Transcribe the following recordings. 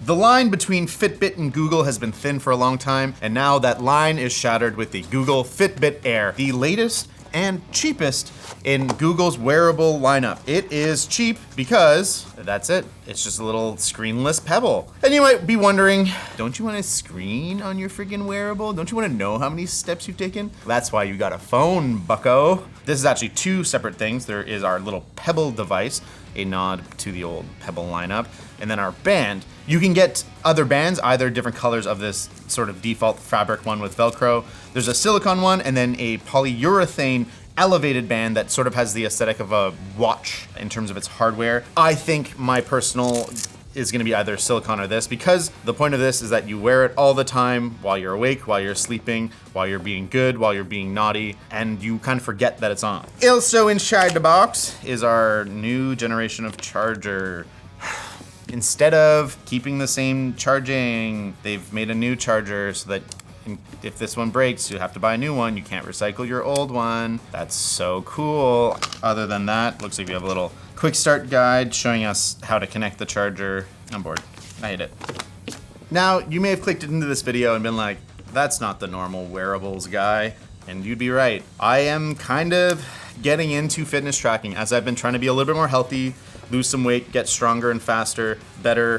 The line between Fitbit and Google has been thin for a long time, and now that line is shattered with the Google FitBit Air, the latest and cheapest in Google's wearable lineup. It is cheap because that's it. It's just a little screenless pebble. And you might be wondering, don't you want a screen on your freaking wearable? Don't you want to know how many steps you've taken? That's why you got a phone, bucko. This is actually two separate things. There is our little Pebble device, a nod to the old Pebble lineup, and then our band. You can get other bands, either different colors of this sort of default fabric one with Velcro. There's a silicone one, and then a polyurethane elevated band that sort of has the aesthetic of a watch in terms of its hardware. I think my personal is gonna be either silicone or this, because the point of this is that you wear it all the time while you're awake, while you're sleeping, while you're being good, while you're being naughty, and you kind of forget that it's on. Also inside the box is our new generation of charger. Instead of keeping the same charging, they've made a new charger so that if this one breaks, you have to buy a new one. You can't recycle your old one. That's so cool. Other than that, looks like we have a little quick start guide showing us how to connect the charger. I'm bored. I hate it. Now, you may have clicked into this video and been like, that's not the normal wearables guy. And you'd be right. I am kind of getting into fitness tracking as I've been trying to be a little bit more healthy, lose some weight, get stronger and faster, better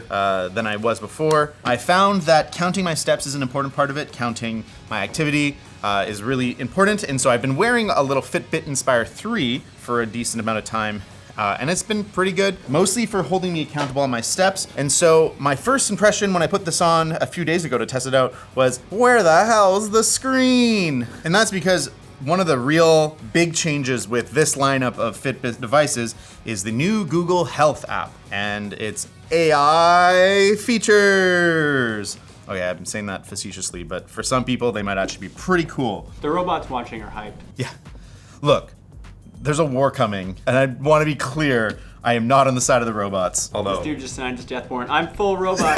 than I was before. I found that counting my steps is an important part of it. Counting my activity is really important. And so I've been wearing a little Fitbit Inspire 3 for a decent amount of time. And it's been pretty good, mostly for holding me accountable on my steps. And so my first impression when I put this on a few days ago to test it out was, where the hell's the screen? And that's because one of the real big changes with this lineup of Fitbit devices is the new Google Health app and its AI features. Okay, I'm saying that facetiously, but for some people, they might actually be pretty cool. The robots watching are hyped. Yeah. Look, there's a war coming, and I want to be clear, I am not on the side of the robots. Although This dude just signed his death warrant. I'm full robot.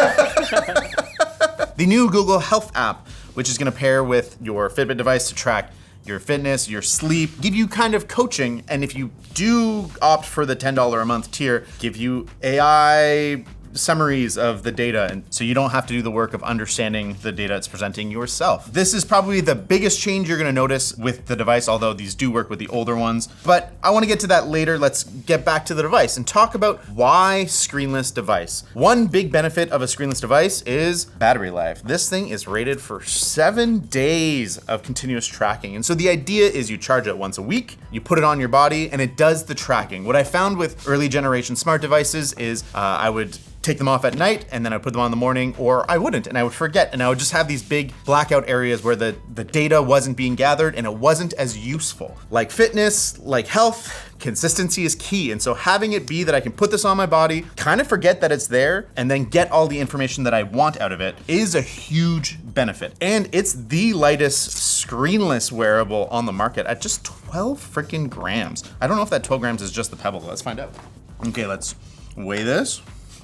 The new Google Health app, which is going to pair with your Fitbit device to track your fitness, your sleep, give you kind of coaching, and if you do opt for the $10 a month tier, give you AI summaries of the data, and so you don't have to do the work of understanding the data it's presenting yourself. This is probably the biggest change you're gonna notice with the device, although these do work with the older ones. But I wanna get to that later. Let's get back to the device and talk about why screenless device. One big benefit of a screenless device is battery life. This thing is rated for 7 days of continuous tracking. And so the idea is you charge it once a week, you put it on your body, and it does the tracking. What I found with early generation smart devices is I would take them off at night and then I'd put them on in the morning, or I wouldn't and I would forget, and I would just have these big blackout areas where the data wasn't being gathered and it wasn't as useful. Like fitness, like health, consistency is key. And so having it be that I can put this on my body, kind of forget that it's there, and then get all the information that I want out of it is a huge benefit. And it's the lightest screenless wearable on the market at just 12 freaking grams. I don't know if that 12 grams is just the Pebble. Let's find out. Okay, let's weigh this.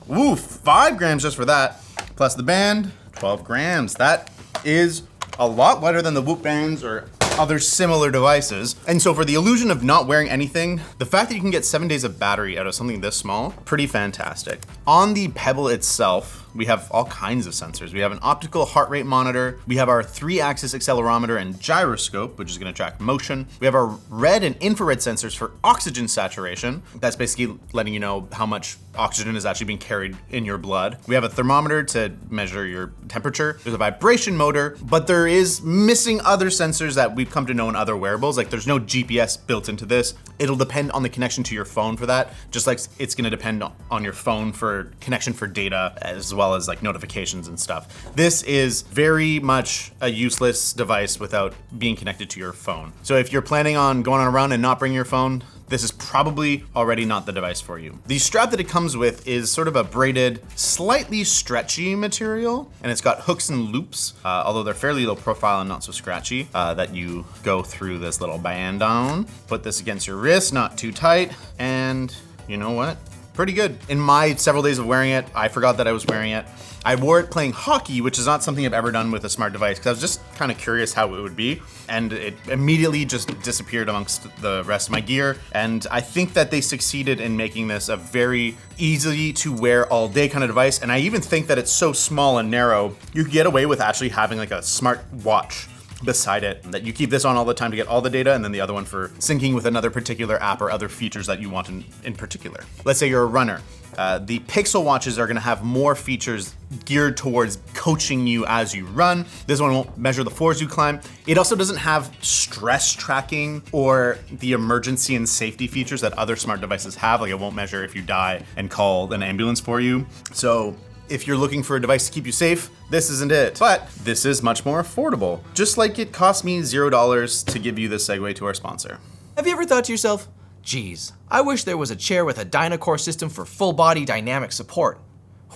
Ooh, 5 grams just for that. Plus the band, 12 grams. That is a lot lighter than the Whoop bands or other similar devices. And so for the illusion of not wearing anything, the fact that you can get 7 days of battery out of something this small, pretty fantastic. On the Pebble itself, we have all kinds of sensors. We have an optical heart rate monitor. We have our 3-axis accelerometer and gyroscope, which is gonna track motion. We have our red and infrared sensors for oxygen saturation. That's basically letting you know how much oxygen is actually being carried in your blood. We have a thermometer to measure your temperature. There's a vibration motor, but there is missing other sensors that we've come to know in other wearables. Like there's no GPS built into this. It'll depend on the connection to your phone for that, just like it's gonna depend on your phone for connection for data as well as like notifications and stuff. This is very much a useless device without being connected to your phone. So if you're planning on going on a run and not bringing your phone, this is probably already not the device for you. The strap that it comes with is sort of a braided, slightly stretchy material, and it's got hooks and loops, although they're fairly low profile and not so scratchy, that you go through this little band on. Put this against your wrist, not too tight, and you know what? pretty good. In my several days of wearing it, I forgot that I was wearing it. I wore it playing hockey, which is not something I've ever done with a smart device because I was just kind of curious how it would be. And it immediately just disappeared amongst the rest of my gear. And I think that they succeeded in making this a very easy to wear all day kind of device. And I even think that it's so small and narrow, you could get away with actually having like a smart watch beside it, that you keep this on all the time to get all the data, and then the other one for syncing with another particular app or other features that you want in particular. Let's say you're a runner. The Pixel watches are gonna have more features geared towards coaching you as you run. This one won't measure the floors you climb. It also doesn't have stress tracking or the emergency and safety features that other smart devices have. Like it won't measure if you die and call an ambulance for you. So if you're looking for a device to keep you safe, this isn't it. But this is much more affordable. Just like it cost me $0 to give you this segue to our sponsor. Have you ever thought to yourself, geez, I wish there was a chair with a Dynacore system for full body dynamic support?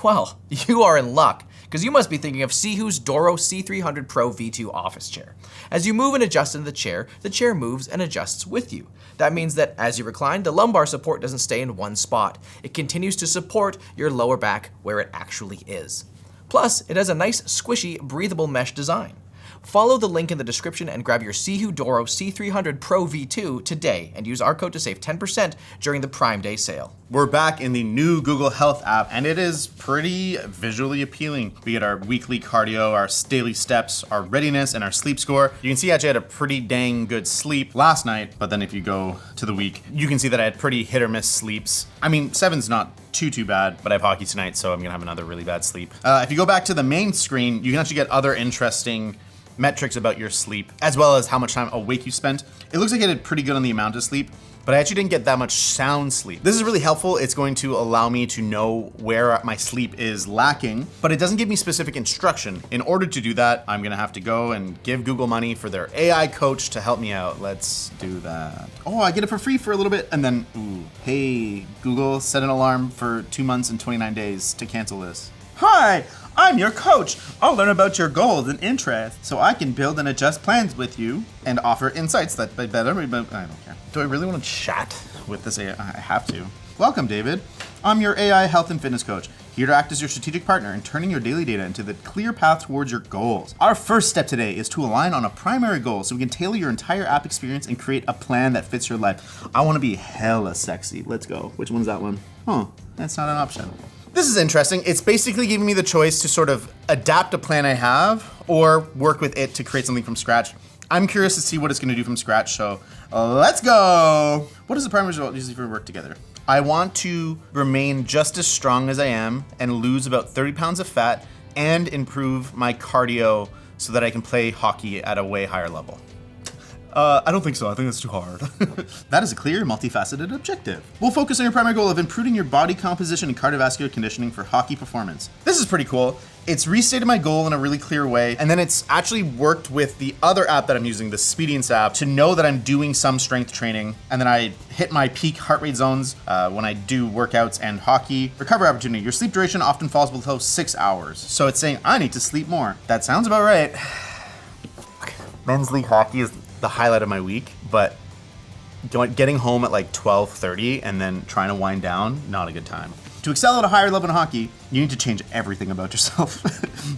Well, you are in luck, because you must be thinking of SIHOO's Doro C300 Pro V2 office chair. As you move and adjust into the chair moves and adjusts with you. That means that as you recline, the lumbar support doesn't stay in one spot. It continues to support your lower back where it actually is. Plus, it has a nice, squishy, breathable mesh design. Follow the link in the description and grab your SIHOO Doro C300 Pro V2 today and use our code to save 10% during the Prime Day sale. We're back in the new Google Health app, and it is pretty visually appealing. We get our weekly cardio, our daily steps, our readiness, and our sleep score. You can see I actually had a pretty dang good sleep last night, but then if you go to the week, you can see that I had pretty hit or miss sleeps. I mean, 7's not too bad, but I have hockey tonight, so I'm gonna have another really bad sleep. If you go back to the main screen, you can actually get other interesting metrics about your sleep, as well as how much time awake you spent. It looks like I did pretty good on the amount of sleep, but I actually didn't get that much sound sleep. This is really helpful. It's going to allow me to know where my sleep is lacking, but it doesn't give me specific instruction. In order to do that, I'm gonna have to go and give Google money for their AI coach to help me out. Let's do that. Oh, I get it for free for a little bit, and then, ooh, hey, Google, set an alarm for 2 months and 29 days to cancel this. Hi, I'm your coach. I'll learn about your goals and interests so I can build and adjust plans with you and offer insights that better. I don't care. Do I really want to chat with this AI? I have to. Welcome, David. I'm your AI health and fitness coach, here to act as your strategic partner in turning your daily data into the clear path towards your goals. Our first step today is to align on a primary goal so we can tailor your entire app experience and create a plan that fits your life. I want to be hella sexy. Let's go. Which one's that one? Huh, that's not an option. This is interesting. It's basically giving me the choice to sort of adapt a plan I have or work with it to create something from scratch. I'm curious to see what it's gonna do from scratch, so let's go. What is the primary result usually for work together? I want to remain just as strong as I am and lose about 30 pounds of fat and improve my cardio so that I can play hockey at a way higher level. I don't think so. I think that's too hard. That is a clear, multifaceted objective. We'll focus on your primary goal of improving your body composition and cardiovascular conditioning for hockey performance. This is pretty cool. It's restated my goal in a really clear way, and then it's actually worked with the other app that I'm using, the Speedience app, to know that I'm doing some strength training, and then I hit my peak heart rate zones when I do workouts and hockey. Recovery opportunity. Your sleep duration often falls below 6 hours. So it's saying I need to sleep more. That sounds about right. Men's league hockey is the highlight of my week, but getting home at like 12:30 and then trying to wind down, not a good time. To excel at a higher level in hockey, you need to change everything about yourself.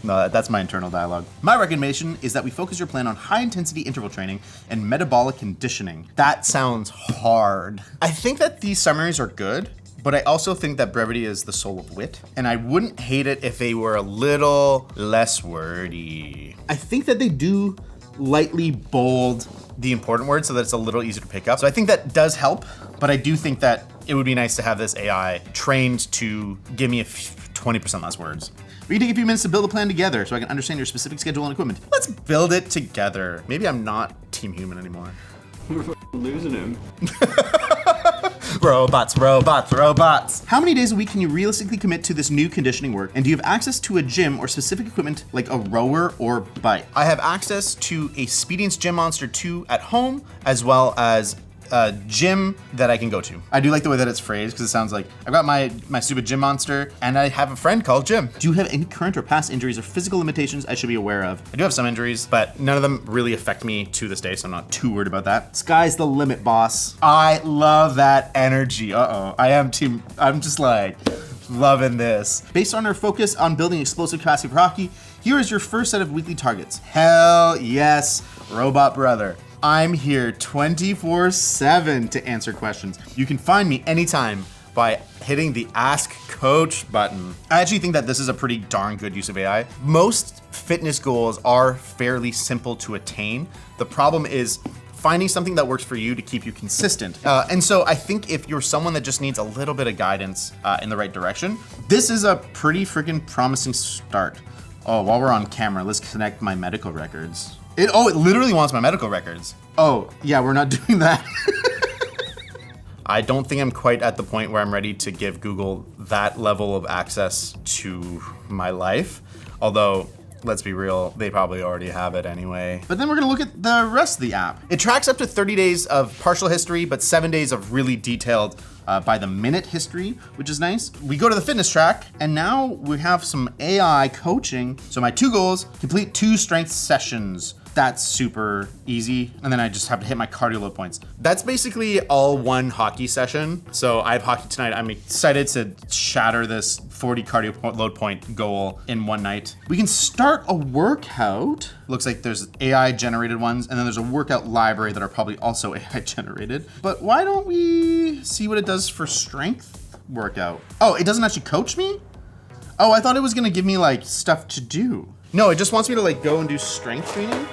No, that's my internal dialogue. My recommendation is that we focus your plan on high intensity interval training and metabolic conditioning. That sounds hard. I think that these summaries are good, but I also think that brevity is the soul of wit, and I wouldn't hate it if they were a little less wordy. I think that they do lightly bold the important words so that it's a little easier to pick up. So I think that does help, but I do think that it would be nice to have this AI trained to give me 20% less words. We can take a few minutes to build a plan together so I can understand your specific schedule and equipment. Let's build it together. Maybe I'm not Team Human anymore. We're losing him. Robots, robots, robots. How many days a week can you realistically commit to this new conditioning work? And do you have access to a gym or specific equipment like a rower or bike? I have access to a Speedience Gym Monster 2 at home, as well as a gym that I can go to. I do like the way that it's phrased because it sounds like I've got my stupid gym monster and I have a friend called Jim. Do you have any current or past injuries or physical limitations I should be aware of? I do have some injuries, but none of them really affect me to this day, so I'm not too worried about that. Sky's the limit, boss. I love that energy. I'm just like loving this. Based on our focus on building explosive capacity for hockey, here is your first set of weekly targets. Hell yes, robot brother. I'm here 24/7 to answer questions. You can find me anytime by hitting the Ask Coach button. I actually think that this is a pretty darn good use of AI. Most fitness goals are fairly simple to attain. The problem is finding something that works for you to keep you consistent. And so I think if you're someone that just needs a little bit of guidance in the right direction, this is a pretty freaking promising start. Oh, while we're on camera, let's connect my medical records. It literally wants my medical records. Oh, yeah, we're not doing that. I don't think I'm quite at the point where I'm ready to give Google that level of access to my life. Although, let's be real, they probably already have it anyway. But then we're gonna look at the rest of the app. It tracks up to 30 days of partial history, but 7 days of really detailed by the minute history, which is nice. We go to the fitness track, and now we have some AI coaching. So my 2 goals, complete 2 strength sessions. That's super easy. And then I just have to hit my cardio load points. That's basically all one hockey session. So I have hockey tonight. I'm excited to shatter this 40 cardio load point goal in one night. We can start a workout. Looks like there's AI generated ones, and then there's a workout library that are probably also AI generated. But why don't we see what it does for strength workout? Oh, it doesn't actually coach me? Oh, I thought it was gonna give me like stuff to do. No, it just wants me to like go and do strength training.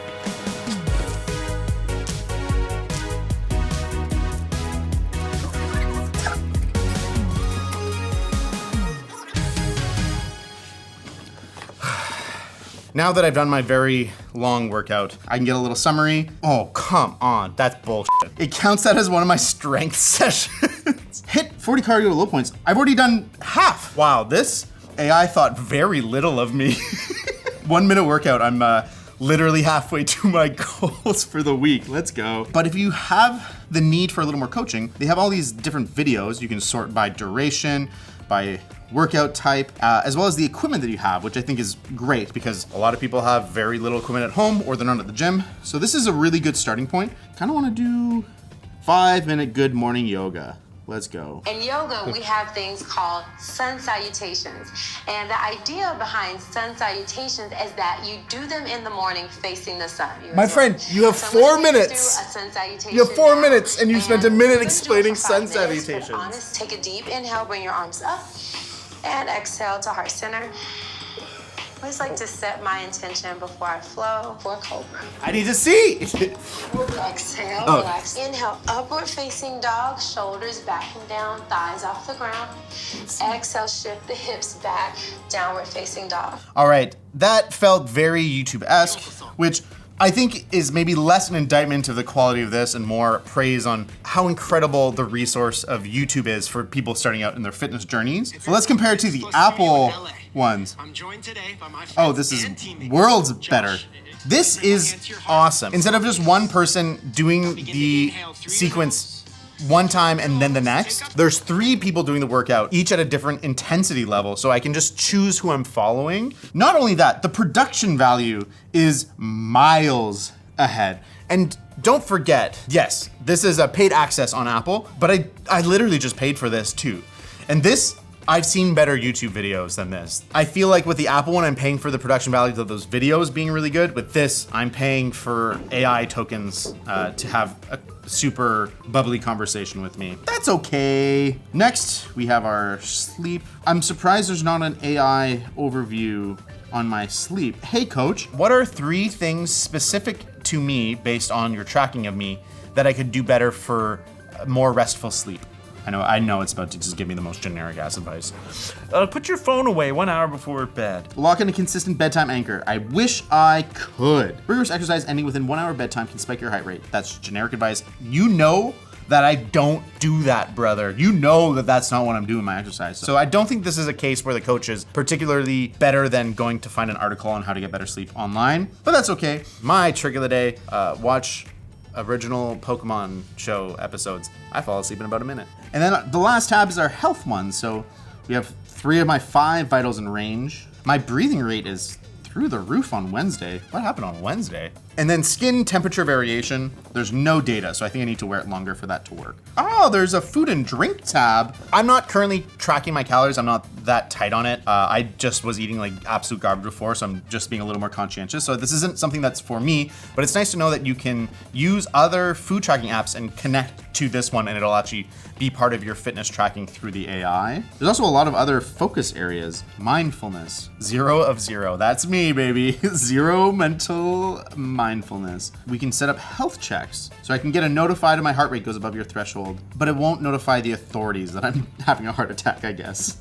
Now that I've done my very long workout, I can get a little summary. Oh, come on, that's bullshit. It counts that as one of my strength sessions. Hit 40 cardio low points. I've already done half. Wow, this AI thought very little of me. 1 minute workout, I'm literally halfway to my goals for the week. Let's go. But if you have the need for a little more coaching, they have all these different videos. You can sort by duration, by workout type, as well as the equipment that you have, which I think is great because a lot of people have very little equipment at home or they're not at the gym. So this is a really good starting point. Kind of want to do 5-minute good morning yoga. Let's go. In yoga, we have things called sun salutations. And the idea behind sun salutations is that you do them in the morning facing the sun. My friend, you have 4 minutes. You have 4 minutes and you spent a minute explaining sun salutations. Honest, take a deep inhale, bring your arms up, and exhale to heart center. I always like to set my intention before I flow for Cobra. I need to see. Exhale, relax. Inhale, upward facing dog, shoulders back and down, thighs off the ground. Exhale, shift the hips back, downward facing dog. All right, that felt very YouTube-esque, which I think is maybe less an indictment of the quality of this and more praise on how incredible the resource of YouTube is for people starting out in their fitness journeys. So let's compare it to the Apple ones. Oh, this is worlds better. This is awesome. Instead of just one person doing the sequence one time and then the next, there's 3 people doing the workout, each at a different intensity level, so I can just choose who I'm following. Not only that, the production value is miles ahead. And don't forget, yes, this is a paid access on Apple, but I literally just paid for this too. And this, I've seen better YouTube videos than this. I feel like with the Apple one, I'm paying for the production value of those videos being really good. With this, I'm paying for AI tokens to have a super bubbly conversation with me. That's okay. Next, we have our sleep. I'm surprised there's not an AI overview on my sleep. Hey coach, what are 3 things specific to me based on your tracking of me that I could do better for more restful sleep? I know it's about to just give me the most generic ass advice. Put your phone away 1 hour before bed. Lock in a consistent bedtime anchor. I wish I could. Rigorous exercise ending within 1 hour bedtime can spike your heart rate. That's generic advice. You know that I don't do that, brother. You know that that's not what I'm doing in my exercise. So I don't think this is a case where the coach is particularly better than going to find an article on how to get better sleep online, but that's okay. My trick of the day, watch original Pokemon show episodes, I fall asleep in about a minute. And then the last tab is our health one. So we have 3 of my 5 vitals in range. My breathing rate is through the roof on Wednesday. What happened on Wednesday? And then skin temperature variation. There's no data, so I think I need to wear it longer for that to work. Oh, there's a food and drink tab. I'm not currently tracking my calories. I'm not that tight on it. I just was eating like absolute garbage before, so I'm just being a little more conscientious. So this isn't something that's for me, but it's nice to know that you can use other food tracking apps and connect to this one, and it'll actually be part of your fitness tracking through the AI. There's also a lot of other focus areas. Mindfulness, 0 of 0. That's me, baby. 0 mental mindfulness. We can set up health checks. So I can get a notified if my heart rate goes above your threshold, but it won't notify the authorities that I'm having a heart attack, I guess.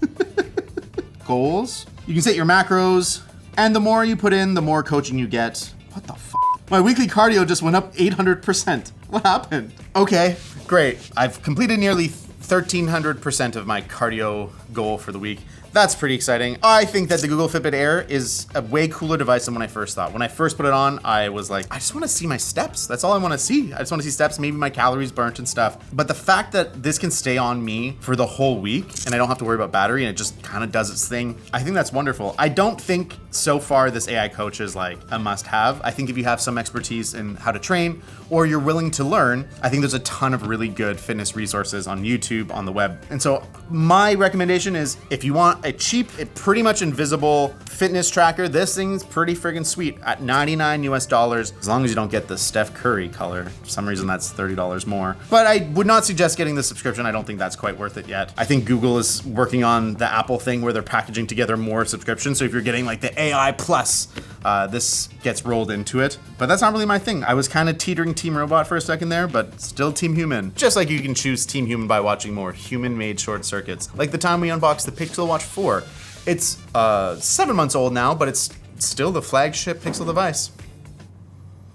Goals. You can set your macros, and the more you put in, the more coaching you get. What the f? My weekly cardio just went up 800%. What happened? Okay, great. I've completed nearly 1,300% of my cardio goal for the week. That's pretty exciting. I think that the Google FitBit Air is a way cooler device than when I first thought. When I first put it on, I was like, I just want to see my steps. That's all I want to see. I just want to see steps, maybe my calories burnt and stuff. But the fact that this can stay on me for the whole week and I don't have to worry about battery and it just kind of does its thing, I think that's wonderful. I don't think so far this AI coach is like a must-have. I think if you have some expertise in how to train or you're willing to learn, I think there's a ton of really good fitness resources on YouTube, on the web. And so my recommendation is if you want a cheap, pretty much invisible fitness tracker, this thing's pretty friggin' sweet at $99 US, as long as you don't get the Steph Curry color. For some reason, that's $30 more. But I would not suggest getting the subscription. I don't think that's quite worth it yet. I think Google is working on the Apple thing where they're packaging together more subscriptions. So if you're getting like the AI Plus, this gets rolled into it. But that's not really my thing. I was kind of teetering Team Robot for a second there, but still Team Human. Just like you can choose Team Human by watching more human-made short circuits. Like the time we unboxed the Pixel Watch 4. It's 7 months old now, but it's still the flagship Pixel device.